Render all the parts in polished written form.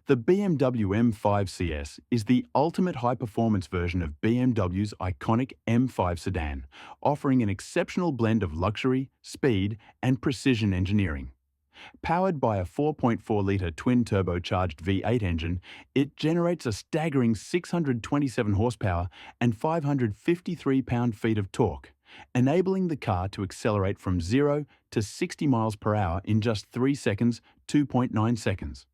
The BMW M5 CS is the ultimate high-performance version of BMW's iconic M5 sedan, offering an exceptional blend of luxury, speed, and precision engineering. Powered by a 4.4-litre twin-turbocharged V8 engine, it generates a staggering 627 horsepower and 553 pound-feet of torque, enabling the car to accelerate from 0 to 60 miles per hour in just 3 seconds, 2.9 seconds.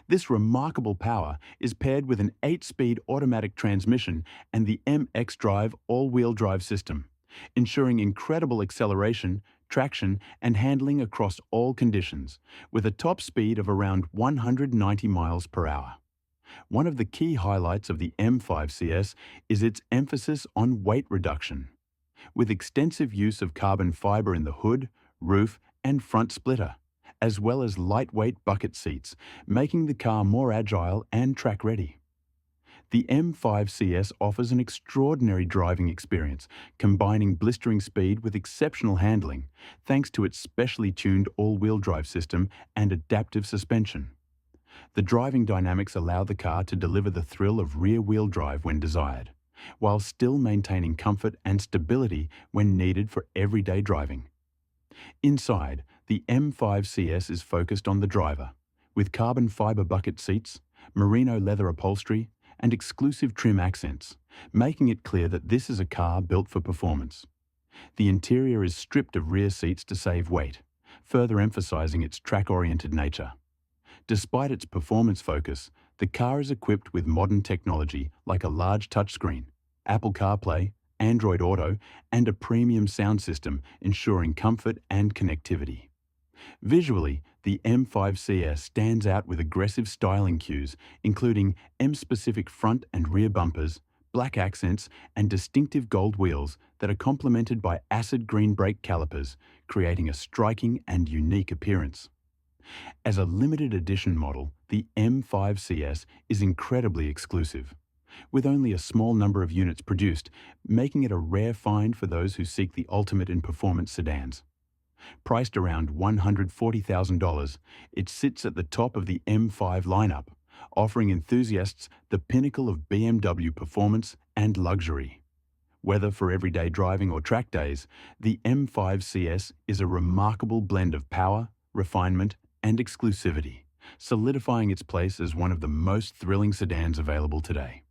This remarkable power is paired with an 8-speed automatic transmission and the xdrive all-wheel drive system, ensuring incredible acceleration, traction, and handling across all conditions, with a top speed of around 190 miles per hour. One of the key highlights of the M5 CS is its emphasis on weight reduction. With extensive use of carbon fiber in the hood, roof, and front splitter, as well as lightweight bucket seats, making the car more agile and track-ready. The M5 CS offers an extraordinary driving experience, combining blistering speed with exceptional handling, thanks to its specially tuned all-wheel drive system and adaptive suspension. The driving dynamics allow the car to deliver the thrill of rear-wheel drive when desired, while still maintaining comfort and stability when needed for everyday driving. Inside, the M5 CS is focused on the driver, with carbon fiber bucket seats, merino leather upholstery, and exclusive trim accents, making it clear that this is a car built for performance. The interior is stripped of rear seats to save weight, further emphasizing its track-oriented nature. Despite its performance focus, the car is equipped with modern technology like a large touchscreen, Apple CarPlay, Android Auto, and a premium sound system ensuring comfort and connectivity. Visually, the M5 CS stands out with aggressive styling cues, including M-specific front and rear bumpers, black accents, and distinctive gold wheels that are complemented by acid green brake calipers, creating a striking and unique appearance. As a limited edition model, the M5 CS is incredibly exclusive, with only a small number of units produced, making it a rare find for those who seek the ultimate in performance sedans. Priced around $140,000, it sits at the top of the M5 lineup, offering enthusiasts the pinnacle of BMW performance and luxury. Whether for everyday driving or track days, the M5 CS is a remarkable blend of power, refinement, and exclusivity, solidifying its place as one of the most thrilling sedans available today.